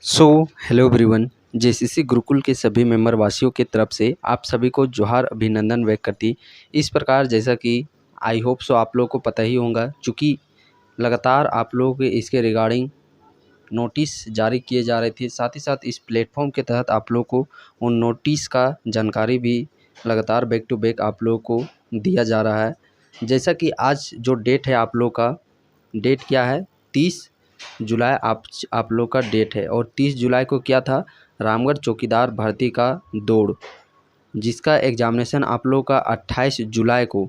So hello everyone. JCC Gurukul के सभी member वासियों की तरफ से आप सभी को जोहार अभिनंदन व्यक्त करती। इस प्रकार जैसा कि आई होप सो आप लोगों को पता ही होगा, चूँकि लगातार आप लोगों के इसके रिगार्डिंग नोटिस जारी किए जा रहे थे। साथ ही साथ इस प्लेटफॉर्म के तहत आप लोग को उन नोटिस का जानकारी भी लगातार बैक टू बैक आप लोगों को दिया जा रहा है। जैसा कि आज जो डेट है, आप लोग का डेट क्या है, 30 जुलाई आप लोग का डेट है। और 30 जुलाई को क्या था, रामगढ़ चौकीदार भर्ती का दौड़, जिसका एग्जामिनेशन आप लोग का 28 जुलाई को,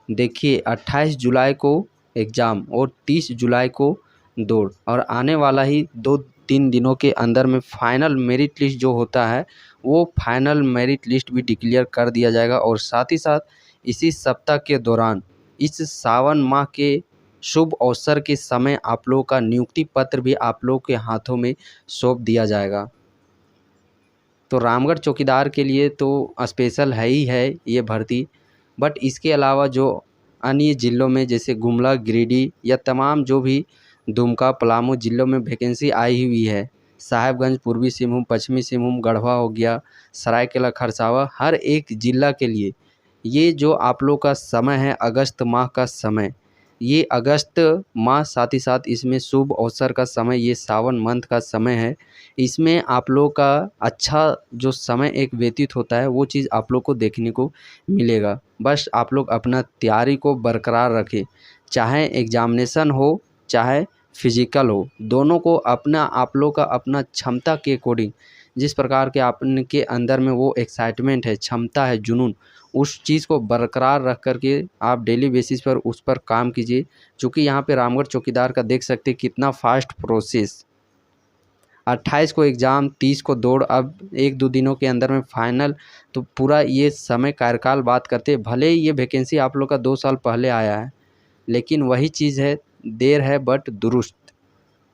देखिए 28 जुलाई को एग्ज़ाम और 30 जुलाई को दौड़। और आने वाला ही 2-3 दिनों के अंदर में फाइनल मेरिट लिस्ट जो होता है, वो फाइनल मेरिट लिस्ट भी डिक्लेयर कर दिया जाएगा। और साथ ही साथ इसी सप्ताह के दौरान, इस सावन माह के शुभ अवसर के समय, आप लोगों का नियुक्ति पत्र भी आप लोगों के हाथों में सौंप दिया जाएगा। तो रामगढ़ चौकीदार के लिए तो स्पेशल है ही है ये भर्ती, बट इसके अलावा जो अन्य ज़िलों में जैसे गुमला, गिरिडीह या तमाम जो भी दुमका, पलामू ज़िलों में वैकेंसी आई हुई है, साहेबगंज, पूर्वी सिंहभूम, पश्चिमी सिंहभूम, गढ़वा हो गया, सरायकेला खरसावा, हर एक ज़िला के लिए ये जो आप लोग का समय है, अगस्त माह का समय, ये अगस्त माह, साथ ही साथ इसमें शुभ अवसर का समय, ये सावन मंथ का समय है। इसमें आप लोग का अच्छा जो समय एक व्यतीत होता है, वो चीज़ आप लोग को देखने को मिलेगा। बस आप लोग अपना तैयारी को बरकरार रखें, चाहे एग्जामिनेशन हो चाहे फिजिकल हो, दोनों को अपना आप लोग का अपना क्षमता के अकॉर्डिंग, जिस प्रकार के आपके अंदर में वो एक्साइटमेंट है, क्षमता है, जुनून, उस चीज़ को बरकरार रख कर के आप डेली बेसिस पर उस पर काम कीजिए। चूँकि यहाँ पे रामगढ़ चौकीदार का देख सकते हैं कितना फास्ट प्रोसेस, 28 को एग्ज़ाम, 30 को दौड़, अब 1-2 दिनों के अंदर में फाइनल। तो पूरा ये समय कार्यकाल बात करते, भले ही ये वैकेंसी आप लोग का 2 साल पहले आया है, लेकिन वही चीज़ है, देर है बट दुरुस्त।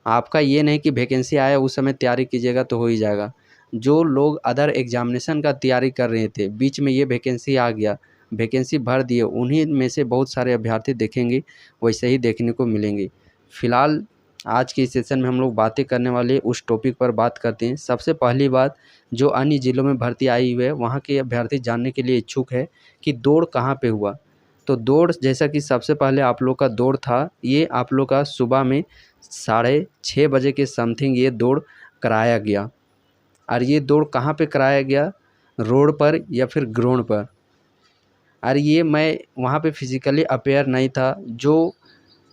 आपका ये नहीं कि वैकेंसी आया उस समय तैयारी कीजिएगा तो हो ही जाएगा। जो लोग अदर एग्जामिनेशन का तैयारी कर रहे थे, बीच में ये वैकेंसी आ गया, वैकेंसी भर दिए, उन्हीं में से बहुत सारे अभ्यर्थी देखेंगे वैसे ही देखने को मिलेंगे। फ़िलहाल आज के इस सेशन में हम लोग बातें करने वाले उस टॉपिक पर बात करते हैं। सबसे पहली बात, जो अन्य ज़िलों में भर्ती आई हुई है, वहाँ के अभ्यर्थी जानने के लिए इच्छुक है कि दौड़ कहाँ पे हुआ। तो दौड़ जैसा कि सबसे पहले आप लोग का दौड़ था, ये आप लोग का सुबह में 6:30 बजे के समथिंग ये दौड़ कराया गया। और ये दौड़ कहाँ पे कराया गया, रोड पर या फिर ग्राउंड पर। और ये मैं वहाँ पे फिज़िकली अपेयर नहीं था। जो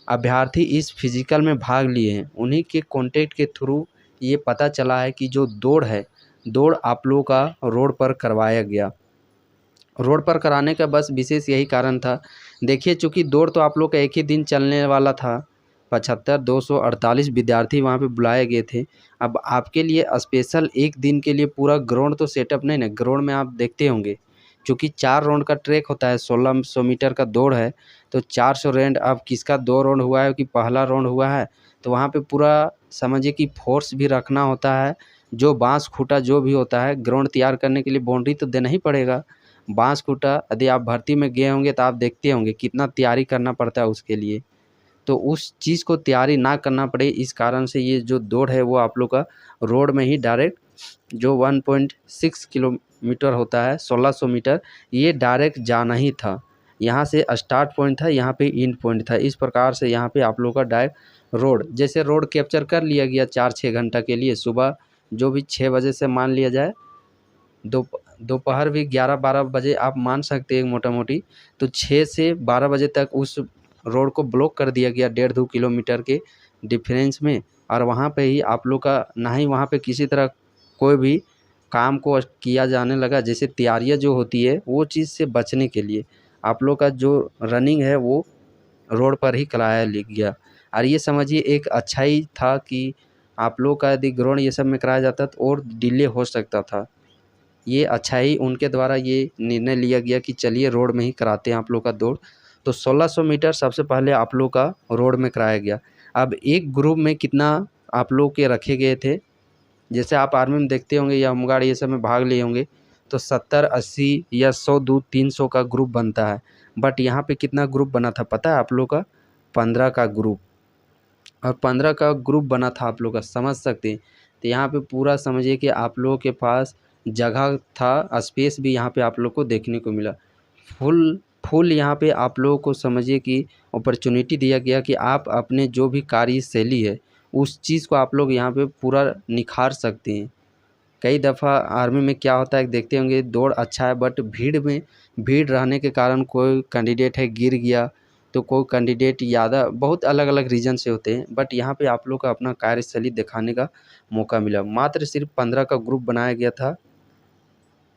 अभ्यर्थी इस फिज़िकल में भाग लिए हैं, उन्हीं के कॉन्टैक्ट के थ्रू ये पता चला है कि जो दौड़ है, दौड़ आप लोगों का रोड पर करवाया गया। रोड पर कराने का बस विशेष यही कारण था। देखिए, चूँकि दौड़ तो आप लोग का एक ही दिन चलने वाला था, 75-248 विद्यार्थी वहाँ पे बुलाए गए थे। अब आपके लिए स्पेशल एक दिन के लिए पूरा ग्राउंड तो सेटअप नहीं ना, ग्राउंड में आप देखते होंगे, चूँकि 4 राउंड का ट्रैक होता है, 1600 मीटर का दौड़ है, तो 400 राउंड, अब किसका 2 राउंड हुआ है कि पहला राउंड हुआ है, तो वहाँ पे पूरा समझिए कि फोर्स भी रखना होता है। जो बाँस खूँटा जो भी होता है, ग्राउंड तैयार करने के लिए बाउंड्री तो देना ही पड़ेगा। बाँस खूँटा यदि आप भर्ती में गए होंगे तो आप देखते होंगे कितना तैयारी करना पड़ता है उसके लिए। तो उस चीज़ को तैयारी ना करना पड़े, इस कारण से ये जो दौड़ है वो आप लोग का रोड में ही डायरेक्ट, जो 1.6 किलोमीटर होता है, 1600 मीटर, ये डायरेक्ट जाना ही था। यहाँ से स्टार्ट पॉइंट था, यहाँ पे एंड पॉइंट था। इस प्रकार से यहाँ पे आप लोग का डायरेक्ट रोड, जैसे रोड कैप्चर कर लिया गया 4-6 घंटा के लिए। सुबह जो भी 6 बजे से मान लिया जाए, दोपहर भी 11-12 बजे आप मान सकते हैं मोटा मोटी, तो 6 से 12 बजे तक उस रोड को ब्लॉक कर दिया गया 1.5-2 किलोमीटर के डिफरेंस में। और वहाँ पे ही आप लोग का ना ही वहाँ पे किसी तरह कोई भी काम को किया जाने लगा, जैसे तैयारियाँ जो होती है वो चीज़ से बचने के लिए आप लोग का जो रनिंग है वो रोड पर ही कराया गया। और ये समझिए एक अच्छा ही था कि आप लोग का यदि ग्राउंड ये सब में कराया जाता तो और डिले हो सकता था। ये अच्छा ही उनके द्वारा ये निर्णय लिया गया कि चलिए रोड में ही कराते हैं आप लोग का दौड़। तो 1600 मीटर सबसे पहले आप लोग का रोड में कराया गया। अब एक ग्रुप में कितना आप लोग के रखे गए थे, जैसे आप आर्मी में देखते होंगे या होमगार्ड ये सब में भाग लिए होंगे, तो 70-80 या 100-200-300 का ग्रुप बनता है। बट यहाँ पे कितना ग्रुप बना था पता है आप लोग का, 15 का ग्रुप। और 15 का ग्रुप बना था आप लोग का, समझ सकते हैं। तो यहाँ पे पूरा समझिए कि आप लोगों के पास जगह था, स्पेस भी यहाँ पे आप लोग को देखने को मिला। फुल फुल यहाँ पे आप लोगों को समझिए कि अपॉर्चुनिटी दिया गया कि आप अपने जो भी कार्यशैली है उस चीज़ को आप लोग यहाँ पे पूरा निखार सकते हैं। कई दफ़ा आर्मी में क्या होता है देखते होंगे, दौड़ अच्छा है बट भीड़ रहने के कारण कोई कैंडिडेट है गिर गया, तो कोई कैंडिडेट ज़्यादा, बहुत अलग अलग रीज़न से होते हैं। बट यहाँ पे आप लोग का अपना कार्यशैली दिखाने का मौका मिला। मात्र सिर्फ 15 का ग्रुप बनाया गया था।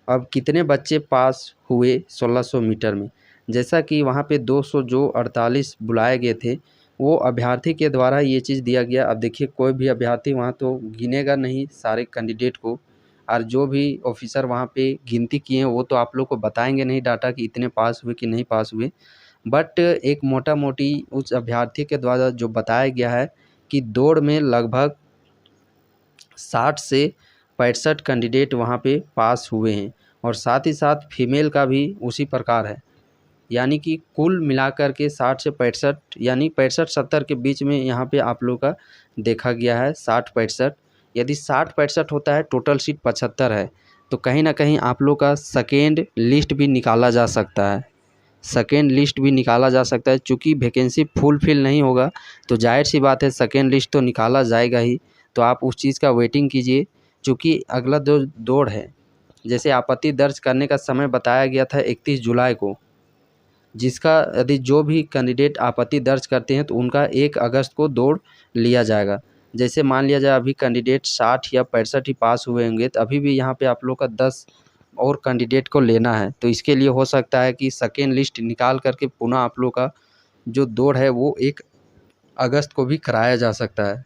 अब कितने बच्चे पास हुए 1600 मीटर में, जैसा कि वहाँ पे 200 जो 48 बुलाए गए थे वो अभ्यर्थी के द्वारा ये चीज़ दिया गया। अब देखिए कोई भी अभ्यर्थी वहाँ तो गिनेगा नहीं सारे कैंडिडेट को, और जो भी ऑफिसर वहाँ पे गिनती किए हैं वो तो आप लोग को बताएंगे नहीं डाटा कि इतने पास हुए कि नहीं पास हुए। बट एक मोटा मोटी उस अभ्यर्थी के द्वारा जो बताया गया है कि दौड़ में लगभग 60 से 65 कैंडिडेट वहाँ पे पास हुए हैं, और साथ ही साथ फीमेल का भी उसी प्रकार है। यानी कि कुल मिलाकर के 60 से 65 यानी 65-70 के बीच में यहाँ पे आप लोग का देखा गया है 60-65। यदि 60-65 होता है, टोटल सीट 75 है, तो कहीं ना कहीं आप लोग का सेकेंड लिस्ट भी निकाला जा सकता है। सेकेंड लिस्ट भी निकाला जा सकता है, चूँकि वैकेंसी फुलफिल नहीं होगा तो जाहिर सी बात है सेकेंड लिस्ट तो निकाला जाएगा ही। तो आप उस चीज़ का वेटिंग कीजिए, चूँकि अगला दौड़ है। जैसे आपत्ति दर्ज करने का समय बताया गया था 31 जुलाई को, जिसका यदि जो भी कैंडिडेट आपत्ति दर्ज करते हैं तो उनका 1 अगस्त को दौड़ लिया जाएगा। जैसे मान लिया जाए अभी कैंडिडेट 60 या 65 ही पास हुए होंगे, तो अभी भी यहाँ पे आप लोग का 10 और कैंडिडेट को लेना है। तो इसके लिए हो सकता है कि सेकेंड लिस्ट निकाल करके पुनः आप लोग का जो दौड़ है वो 1 अगस्त को भी कराया जा सकता है।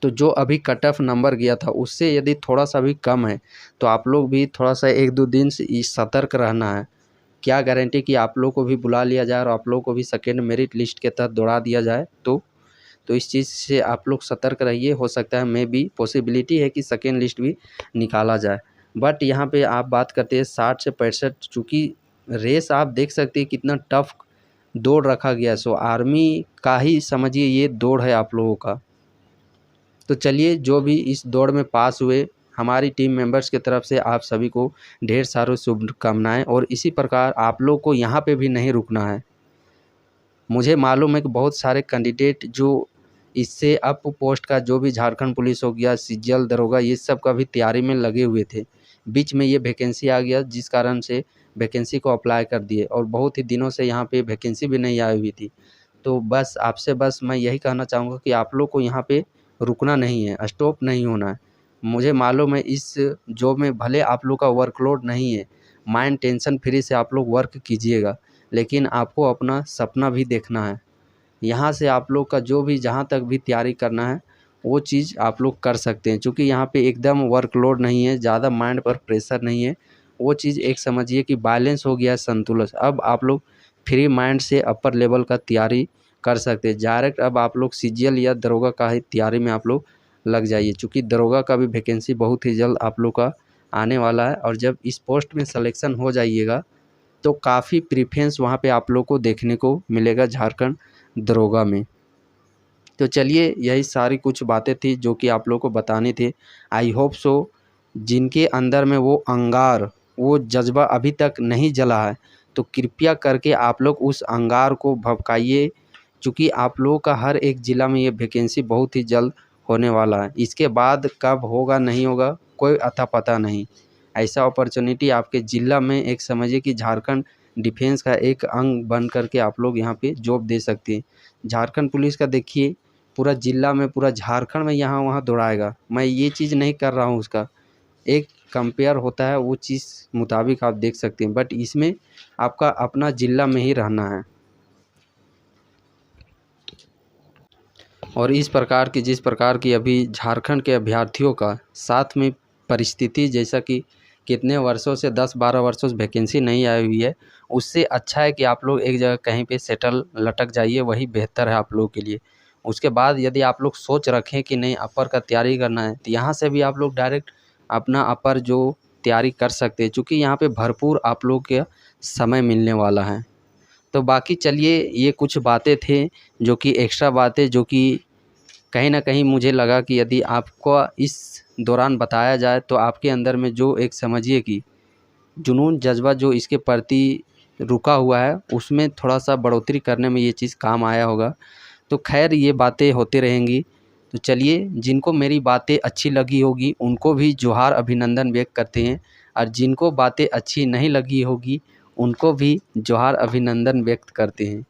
तो जो अभी कट ऑफ नंबर गया था उससे यदि थोड़ा सा भी कम है तो आप लोग भी थोड़ा सा 1-2 दिन से सतर्क रहना है। क्या गारंटी कि आप लोग को भी बुला लिया जाए और आप लोग को भी सेकेंड मेरिट लिस्ट के तहत दौड़ा दिया जाए। तो इस चीज़ से आप लोग सतर्क रहिए। हो सकता है मे बी पॉसिबिलिटी है कि सेकेंड लिस्ट भी निकाला जाए। बट यहाँ पे आप बात करते हैं 60 से 65, चूँकि रेस आप देख सकते हैं कितना टफ दौड़ रखा गया है। सो आर्मी का ही समझिए ये दौड़ है आप लोगों का। तो चलिए, जो भी इस दौड़ में पास हुए हमारी टीम मेंबर्स की तरफ से आप सभी को ढेर सारी शुभकामनाएं। और इसी प्रकार आप लोग को यहाँ पे भी नहीं रुकना है। मुझे मालूम है कि बहुत सारे कैंडिडेट जो इससे अप पोस्ट का जो भी झारखंड पुलिस हो गया, सीजीएल दरोगा, ये सब का भी तैयारी में लगे हुए थे। बीच में ये वैकेंसी आ गया जिस कारण से वैकेंसी को अप्लाई कर दिए, और बहुत ही दिनों से यहाँ पे वैकेंसी भी नहीं आई हुई थी। तो बस आपसे मैं यही कहना चाहूँगा कि आप लोग को यहाँ पे रुकना नहीं है, स्टॉप नहीं होना है। मुझे मालूम है इस जॉब में भले आप लोग का वर्कलोड नहीं है, माइंड टेंशन फ्री से आप लोग वर्क कीजिएगा, लेकिन आपको अपना सपना भी देखना है। यहाँ से आप लोग का जो भी जहाँ तक भी तैयारी करना है वो चीज़ आप लोग कर सकते हैं, क्योंकि यहाँ पे एकदम वर्कलोड नहीं है, ज़्यादा माइंड पर प्रेशर नहीं है। वो चीज़ एक समझिए कि बैलेंस हो गया है, संतुलन। अब आप लोग फ्री माइंड से अपर लेवल का तैयारी कर सकते हैं। डायरेक्ट अब आप लोग सीजीएल या दरोगा का ही तैयारी में आप लोग लग जाइए, क्योंकि दरोगा का भी वैकेंसी बहुत ही जल्द आप लोग का आने वाला है। और जब इस पोस्ट में सिलेक्शन हो जाइएगा तो काफ़ी प्रीफरेंस वहाँ पे आप लोग को देखने को मिलेगा झारखंड दरोगा में। तो चलिए, यही सारी कुछ बातें थी जो कि आप लोग को बतानी थी। आई होप सो जिनके अंदर में वो अंगार, वो जज्बा अभी तक नहीं जला है, तो कृपया करके आप लोग उस अंगार को भभकाइए, क्योंकि आप लोगों का हर एक ज़िला में ये वैकेंसी बहुत ही जल्द होने वाला है। इसके बाद कब होगा नहीं होगा कोई अता पता नहीं। ऐसा अपॉर्चुनिटी आपके ज़िला में एक समझिए कि झारखंड डिफेंस का एक अंग बन करके आप लोग यहाँ पे जॉब दे सकते हैं। झारखंड पुलिस का देखिए पूरा ज़िला में, पूरा झारखंड में यहाँ वहाँ दौड़ाएगा। मैं ये चीज़ नहीं कर रहा हूँ, उसका एक कंपेयर होता है, वो चीज़ मुताबिक आप देख सकते हैं। बट इसमें आपका अपना ज़िला में ही रहना है। और इस प्रकार की जिस प्रकार की अभी झारखंड के अभ्यर्थियों का साथ में परिस्थिति, जैसा कि कितने वर्षों से 10-12 वर्षों से वैकेंसी नहीं आई हुई है, उससे अच्छा है कि आप लोग एक जगह कहीं पे सेटल लटक जाइए, वही बेहतर है आप लोगों के लिए। उसके बाद यदि आप लोग सोच रखें कि नहीं अपर का तैयारी करना है, तो यहाँ से भी आप लोग डायरेक्ट अपना अपर जो तैयारी कर सकते हैं, चूँकि यहाँ पे भरपूर आप लोग का समय मिलने वाला है। तो बाकी चलिए, ये कुछ बातें थे जो कि एक्स्ट्रा बातें जो कि कहीं न कहीं मुझे लगा कि यदि आपको इस दौरान बताया जाए तो आपके अंदर में जो एक समझिए कि जुनून जज़्बा जो इसके प्रति रुका हुआ है, उसमें थोड़ा-सा बढ़ोतरी करने में ये चीज़ काम आया होगा। तो ख़ैर ये बातें होती रहेंगी। तो चलिए, जिनको मेरी बातें अच्छी लगी होगी उनको भी जोहार अभिनंदन व्यक्त करते हैं, और जिनको बातें अच्छी नहीं लगी होगी उनको भी जोहार अभिनंदन व्यक्त करते हैं।